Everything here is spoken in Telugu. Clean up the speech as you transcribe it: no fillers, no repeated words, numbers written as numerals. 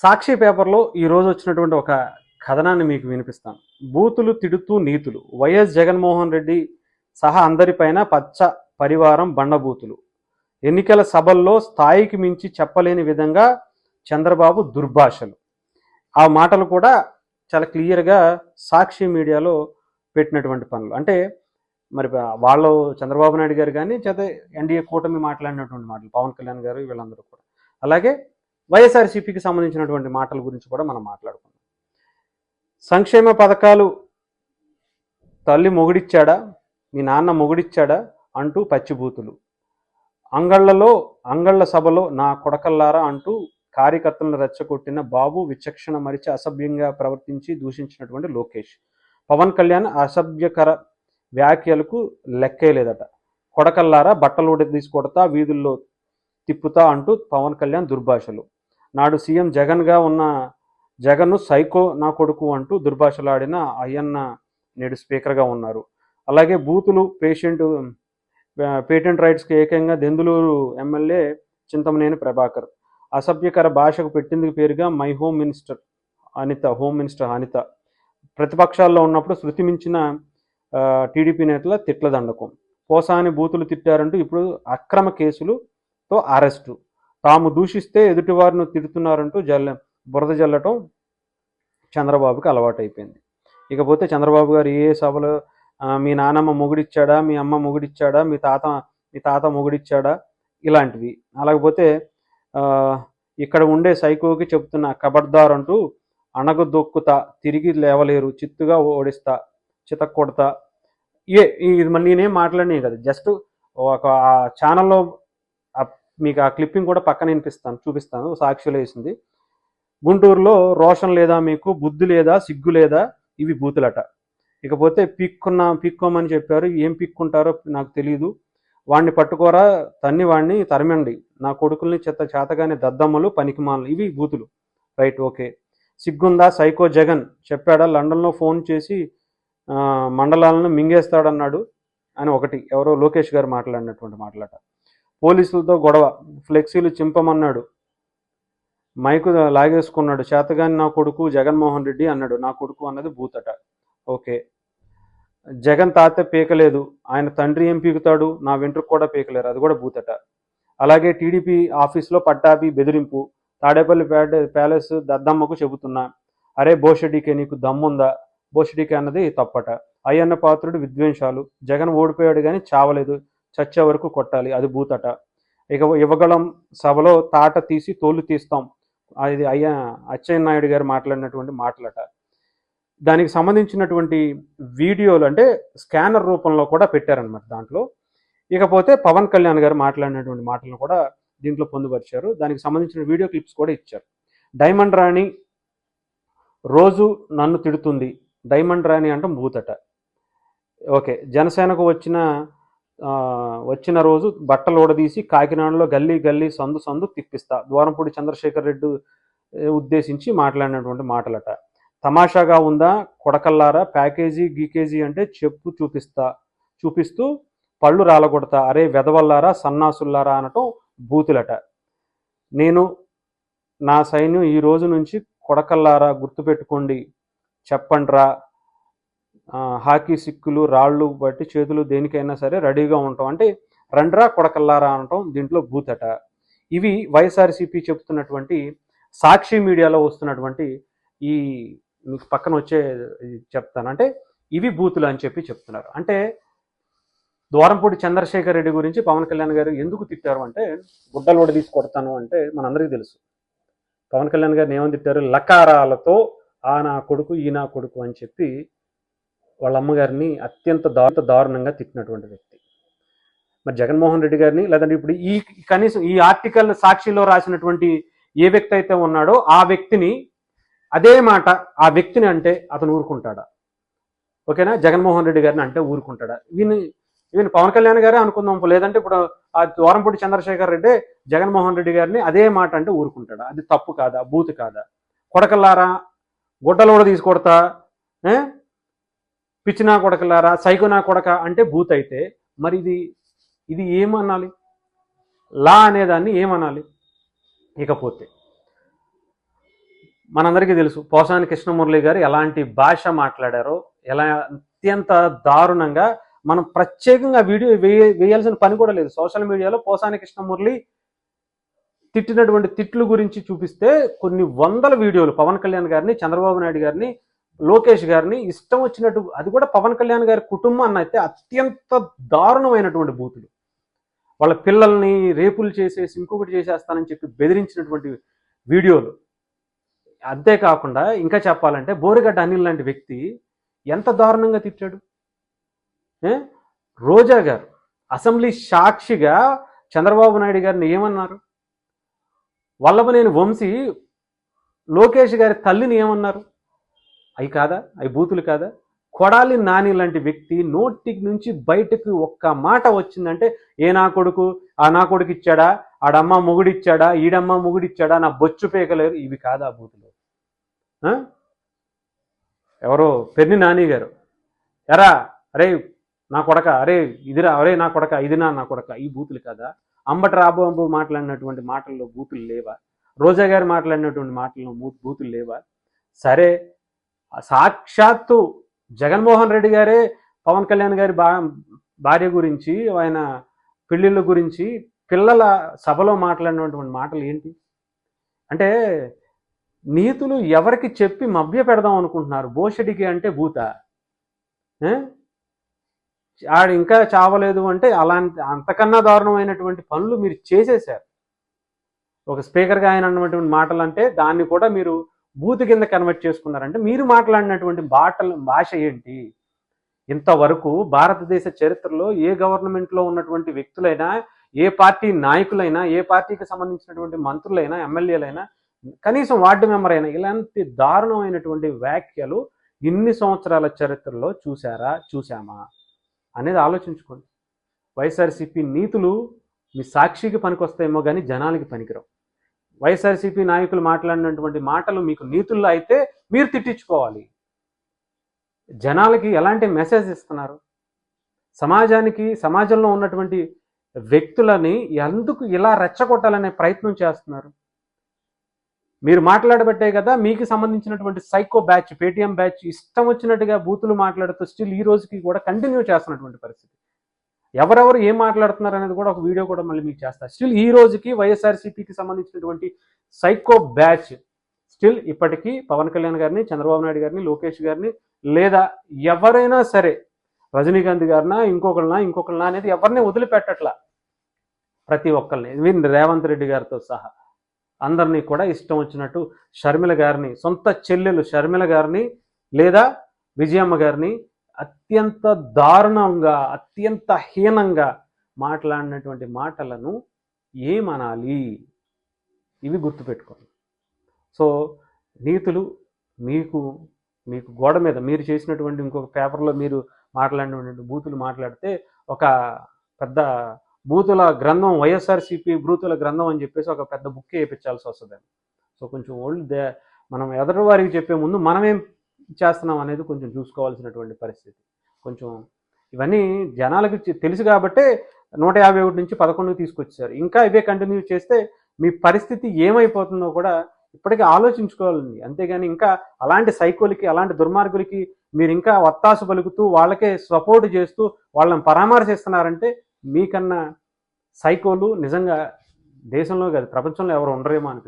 సాక్షి పేపర్లో ఈరోజు వచ్చినటువంటి ఒక కథనాన్ని మీకు వినిపిస్తాను. బూతులు తిడుతూ నీతులు, వైఎస్ జగన్మోహన్ రెడ్డి సహా అందరిపైన పచ్చ పరివారం బండబూతులు, ఎన్నికల సభల్లో స్థాయికి మించి చెప్పలేని విధంగా చంద్రబాబు దుర్భాషలు. ఆ మాటలు కూడా చాలా క్లియర్గా సాక్షి మీడియాలో పెట్టినటువంటి పనులు. అంటే మరి వాళ్ళు చంద్రబాబు నాయుడు గారు కానీ చేత ఎన్డీఏ కూటమి మాట్లాడినటువంటి మాటలు, పవన్ కళ్యాణ్ గారు వీళ్ళందరూ కూడా, అలాగే వైఎస్ఆర్సీపీకి సంబంధించినటువంటి మాటల గురించి కూడా మనం మాట్లాడుకుందాం. సంక్షేమ పథకాలు తల్లి మొగుడిచ్చాడా, మీ నాన్న మొగుడిచ్చాడా అంటూ పచ్చిబూతులు, అంగళ్ళ సభలో నా కొడకల్లారా అంటూ కార్యకర్తలను రెచ్చగొట్టిన బాబు, విచక్షణ మరిచి అసభ్యంగా ప్రవర్తించి దూషించినటువంటి లోకేష్, పవన్ కళ్యాణ్ అసభ్యకర వ్యాఖ్యలకు లెక్కే లేదట. కొడకల్లారా బట్టలు తీసి కొడతా, వీధుల్లో తిప్పుతా అంటూ పవన్ కళ్యాణ్ దుర్భాషలు. నాడు సీఎం జగన్గా ఉన్న జగన్ను సైకో నా కొడుకు అంటూ దుర్భాషలాడిన అయ్యన్న నేడు స్పీకర్గా ఉన్నారు. అలాగే బూతులు పేటెంట్ రైట్స్కి ఏకంగా దెందులూరు ఎమ్మెల్యే చింతమనేని ప్రభాకర్, అసభ్యకర భాషకు పెట్టింది పేరుగా మై హోమ్ మినిస్టర్ అనిత, ప్రతిపక్షాల్లో ఉన్నప్పుడు శృతి మించిన టీడీపీ నేతల తిట్ల దండకం, పోసాని బూతులు తిట్టారంటూ ఇప్పుడు అక్రమ కేసులతో అరెస్టు, తాము దూషిస్తే ఎదుటివారిని తిడుతున్నారంటూ బురద జల్లటం చంద్రబాబుకి అలవాటైపోయింది. ఇకపోతే చంద్రబాబు గారు ఏ సభలో మీ నానమ్మ మొగుడిచ్చాడా, మీ అమ్మ మొగుడిచ్చాడా, మీ తాత మొగుడిచ్చాడా, ఇలాంటివి. అలాగపోతే ఇక్కడ ఉండే సైకోకి చెప్తున్న కబడ్దార్ అంటూ అణగదొక్కుతా, తిరిగి లేవలేరు, చిత్తుగా ఓడిస్తా, చితక్కొడతా, ఇది మళ్ళీ నేనేం మాట్లాడినే కదా, జస్ట్ ఒక ఛానల్లో మీకు ఆ క్లిప్పింగ్ కూడా పక్కన చూపిస్తాను. సాక్షిలో వేసింది. గుంటూరులో రోషన్ లేదా, మీకు బుద్ధి లేదా, సిగ్గు లేదా, ఇవి బూతులట. ఇకపోతే పిక్కోమని చెప్పారు. ఏం పిక్కుంటారో నాకు తెలియదు, వాడిని పట్టుకోరా, వాడిని తరమండి, నా కొడుకుల్ని చేతగానే దద్దమ్మలు, పనికిమాలను, ఇవి బూతులు. Right, okay. సిగ్గుందా, సైకో జగన్ చెప్పాడా లండన్లో ఫోన్ చేసి మండలాలను మింగేస్తాడన్నాడు అని ఒకటి, ఎవరో లోకేష్ గారు మాట్లాడినటువంటి మాటలట. పోలీసులతో గొడవ, ఫ్లెక్సీలు చింపమన్నాడు, మైకు లాగేసుకున్నాడు, చేతగాని నా కొడుకు జగన్మోహన్ రెడ్డి అన్నాడు, నా కొడుకు అన్నది బూతట. ఓకే. జగన్ తాత పీకలేదు, ఆయన తండ్రి ఏం పీకుతాడు, నా వెంట్రుకు కూడా పీకలేరు, అది కూడా బూతట. అలాగే టీడీపీ ఆఫీస్లో పట్టాభి బెదిరింపు, తాడేపల్లి ప్యాలెస్ దద్దమ్మకు చెబుతున్నా, అరే బోషడికే నీకు దమ్ముందా, బోషడికే అన్నది తప్పట. అయ్యన్న పాత్రుడు విద్వేషాలు, జగన్ ఓడిపోయాడు కానీ చావలేదు, చచ్చే వరకు కొట్టాలి, అది బూతట. ఇక యువగళం సభలో తాట తీసి తోలు తీస్తాం, అది అచ్చెన్నాయుడు గారు మాట్లాడినటువంటి మాటలట. దానికి సంబంధించినటువంటి వీడియోలు అంటే స్కానర్ రూపంలో కూడా పెట్టారనమాట దాంట్లో. ఇకపోతే పవన్ కళ్యాణ్ గారు మాట్లాడినటువంటి మాటలను కూడా దీంట్లో పొందుపరిచారు. దానికి సంబంధించిన వీడియో క్లిప్స్ కూడా ఇచ్చారు. డైమండ్ రాణి రోజు నన్ను తిడుతుంది, డైమండ్ రాణి అంటే బూతట. ఓకే. జనసేనకు వచ్చిన రోజు బట్టలు ఓడదీసి కాకినాడలో గల్లీ సందు తిప్పిస్తా, ద్వారంపూడి చంద్రశేఖర్ రెడ్డి ఉద్దేశించి మాట్లాడినటువంటి మాటలట. తమాషాగా ఉందా కొడకల్లారా, ప్యాకేజీ గీకేజీ అంటే చూపిస్తూ పళ్ళు రాలగొడతా, అరే వెదవల్లారా, సన్నాసుల్లారా అనటం బూతులట. నేను నా సైన్యం ఈ రోజు నుంచి కొడకల్లారా గుర్తుపెట్టుకోండి, చెప్పండ్రా, హాకీ సిక్కులు రాళ్ళు బట్టి చేతులు దేనికైనా సరే రెడీగా ఉంటాం అంటే రండ్రా కొడకల్లారా అనటం దీంట్లో బూతట. ఇవి వైఎస్ఆర్సీపీ చెప్తున్నటువంటి సాక్షి మీడియాలో వస్తున్నటువంటి ఈ మీకు పక్కన వచ్చే చెప్తాను, అంటే ఇవి బూతులు అని చెప్తున్నారు. అంటే ద్వారంపూడి చంద్రశేఖర్ రెడ్డి గురించి పవన్ కళ్యాణ్ గారు ఎందుకు తిట్టారు అంటే, గుడ్డలు కూడా తీసి కొడతాను అంటే మనందరికీ తెలుసు. పవన్ కళ్యాణ్ గారిని ఏమని తిట్టారు, లకారాలతో ఆ నా కొడుకు ఈ నా కొడుకు అని చెప్పి వాళ్ళ అమ్మగారిని అత్యంత దారుణంగా తిట్టినటువంటి వ్యక్తి. మరి జగన్మోహన్ రెడ్డి గారిని, లేదంటే ఇప్పుడు కనీసం ఈ ఆర్టికల్ సాక్షిలో రాసినటువంటి ఏ వ్యక్తి అయితే ఉన్నాడో ఆ వ్యక్తిని, అదే మాట ఆ వ్యక్తిని అంటే అతను ఊరుకుంటాడా? ఓకేనా? జగన్మోహన్ రెడ్డి గారిని అంటే ఊరుకుంటాడా? ఈవెన్ పవన్ కళ్యాణ్ గారే అనుకుందాం, లేదంటే ఇప్పుడు ఆ ద్వారంపూడి చంద్రశేఖర్ రెడ్డి జగన్మోహన్ రెడ్డి గారిని అదే మాట అంటే ఊరుకుంటాడా? అది తప్పు కాదా, బూతు కాదా? కొడకల్లారా, గుడ్డలు కూడా తీసుకొడతా, పిచ్చినా కొడకలారా, సైకోనా కొడక అంటే బూత్ అయితే మరి ఇది ఏమనాలి? లా అనేదాన్ని ఏమనాలి? ఇకపోతే మనందరికీ తెలుసు పోసాని కృష్ణమురళి గారు ఎలాంటి భాష మాట్లాడారో, ఎలా అత్యంత దారుణంగా. మనం ప్రత్యేకంగా వీడియో వేయాల్సిన పని కూడా లేదు. సోషల్ మీడియాలో పోసాని కృష్ణమురళి తిట్టినటువంటి తిట్లు గురించి చూపిస్తే కొన్ని వందల వీడియోలు పవన్ కళ్యాణ్ గారిని, చంద్రబాబు నాయుడు గారిని, లోకేష్ గారిని ఇష్టం వచ్చినట్టు, అది కూడా పవన్ కళ్యాణ్ గారి కుటుంబాన్ని అయితే అత్యంత దారుణమైనటువంటి బూతులు, వాళ్ళ పిల్లల్ని రేపులు చేసేసి ఇంకొకటి చేసేస్తానని చెప్పి బెదిరించినటువంటి వీడియోలు. అంతేకాకుండా ఇంకా చెప్పాలంటే బోరిగడ్డ అనిల్ లాంటి వ్యక్తి ఎంత దారుణంగా తిట్టాడు. రోజా గారు అసెంబ్లీ సాక్షిగా చంద్రబాబు నాయుడు గారిని ఏమన్నారు? వల్లభనేని వంశీ లోకేష్ గారి తల్లిని ఏమన్నారు? అవి కాదా? అవి బూతులు కాదా? కొడాలి నాని లాంటి వ్యక్తి నోటికి నుంచి బయటకు ఒక్క మాట వచ్చిందంటే, ఏ నా కొడుకు, ఆ నా కొడుకు ఇచ్చాడా, ఆడమ్మ మొగుడిచ్చాడా, ఈడమ్మ మొగుడిచ్చాడా, నా బొచ్చు పేకలేరు, ఇవి కాదా బూతులు? ఎవరో పెర్ని నాని గారు, ఎరా అరే నా కొడక, అరే ఇదిరా, అరే నా కొడక, ఇది నా కొడక, ఈ బూతులు కాదా? అంబటి రాంబాబు మాట్లాడినటువంటి మాటల్లో బూతులు లేవా? రోజా గారు మాట్లాడినటువంటి మాటల్లో బూతులు లేవా? సరే, సాక్షాత్తు జగన్మోహన్ రెడ్డి గారే పవన్ కళ్యాణ్ గారి భార్య గురించి, ఆయన పెళ్ళిళ్ళ గురించి పిల్లల సభలో మాట్లాడినటువంటి మాటలు ఏంటి అంటే, నీతులు ఎవరికి చెప్పి మభ్య పెడదాం అనుకుంటున్నారు? బోషడికి అంటే భూత, ఆడు ఇంకా చావలేదు అంటే అలాంటి అంతకన్నా దారుణమైనటువంటి పనులు మీరు చేసేశారు. ఒక స్పీకర్గా ఆయన అన్నటువంటి మాటలు అంటే దాన్ని కూడా మీరు బూత్ కింద కన్వర్ట్ చేసుకున్నారంటే, మీరు మాట్లాడినటువంటి భాష ఏంటి? ఇంతవరకు భారతదేశ చరిత్రలో ఏ గవర్నమెంట్లో ఉన్నటువంటి వ్యక్తులైనా, ఏ పార్టీ నాయకులైనా, ఏ పార్టీకి సంబంధించినటువంటి మంత్రులైనా, ఎమ్మెల్యేలైనా, కనీసం వార్డు మెంబర్ అయినా ఇలాంటి దారుణమైనటువంటి వ్యాఖ్యలు ఇన్ని సంవత్సరాల చరిత్రలో చూసామా అనేది ఆలోచించుకోండి. వైఎస్ఆర్సీపీ నీతులు మీ సాక్షికి పనికొస్తాయేమో కానీ జనాలకి పనికిరావు. వైఎస్ఆర్సీపీ నాయకులు మాట్లాడినటువంటి మాటలు మీకు నీతుల్లో అయితే మీరు తిట్టించుకోవాలి. జనాలకి ఎలాంటి మెసేజ్ ఇస్తున్నారు? సమాజంలో ఉన్నటువంటి వ్యక్తులని ఎందుకు ఇలా రెచ్చగొట్టాలనే ప్రయత్నం చేస్తున్నారు? మీరు మాట్లాడబట్టే కదా మీకు సంబంధించినటువంటి సైకో బ్యాచ్, పేటీఎం బ్యాచ్ ఇష్టం వచ్చినట్టుగా బూతులు మాట్లాడుతూ స్టిల్ ఈ రోజుకి కూడా కంటిన్యూ చేస్తున్నటువంటి పరిస్థితి. ఎవరెవరు ఏం మాట్లాడుతున్నారు అనేది కూడా ఒక వీడియో కూడా మళ్ళీ మీకు చేస్తారు. స్టిల్ ఈ రోజుకి వైఎస్ఆర్సీపీకి సంబంధించినటువంటి సైకో బ్యాచ్ స్టిల్ ఇప్పటికీ పవన్ కళ్యాణ్ గారిని, చంద్రబాబు నాయుడు గారిని, లోకేష్ గారిని, లేదా ఎవరైనా సరే రజనీకాంత్ గారినా ఇంకొకరినా అనేది ఎవరిని వదిలిపెట్టట్లా. ప్రతి ఒక్కరిని రేవంత్ రెడ్డి గారితో సహా అందరినీ కూడా ఇష్టం వచ్చినట్టు షర్మిల గారిని, సొంత చెల్లెలు షర్మిల గారిని లేదా విజయమ్మ గారిని అత్యంత దారుణంగా, అత్యంత హీనంగా మాట్లాడినటువంటి మాటలను ఏమనాలి? ఇవి గుర్తుపెట్టుకోండి. సో నీతులు మీకు గోడ మీద మీరు చేసినటువంటి ఇంకొక పేపర్లో మీరు మాట్లాడినటువంటి బూతులు మాట్లాడితే ఒక పెద్ద బూతుల గ్రంథం, వైఎస్ఆర్సీపీ బూతుల గ్రంథం అని చెప్పేసి ఒక పెద్ద బుక్ వేయించాల్సి వస్తుంది. సో కొంచెం మనం ఎదటి వారికి చెప్పే ముందు మనమేం చేస్తున్నాం అనేది కొంచెం చూసుకోవాల్సినటువంటి పరిస్థితి. కొంచెం ఇవన్నీ జనాలకు తెలుసు కాబట్టే 151 నుంచి 11 తీసుకొచ్చారు. ఇంకా ఇవే కంటిన్యూ చేస్తే మీ పరిస్థితి ఏమైపోతుందో కూడా ఇప్పటికీ ఆలోచించుకోవాలండి. అంతేగాని ఇంకా అలాంటి సైకోలకి, అలాంటి దుర్మార్గులకి మీరు ఇంకా వత్తాసు పలుకుతూ వాళ్ళకే సపోర్ట్ చేస్తూ వాళ్ళని పరామర్శిస్తున్నారంటే మీకన్నా సైకోలు నిజంగా దేశంలో కాదు ప్రపంచంలో ఎవరు ఉండరేమో అనిపిస్తుంది.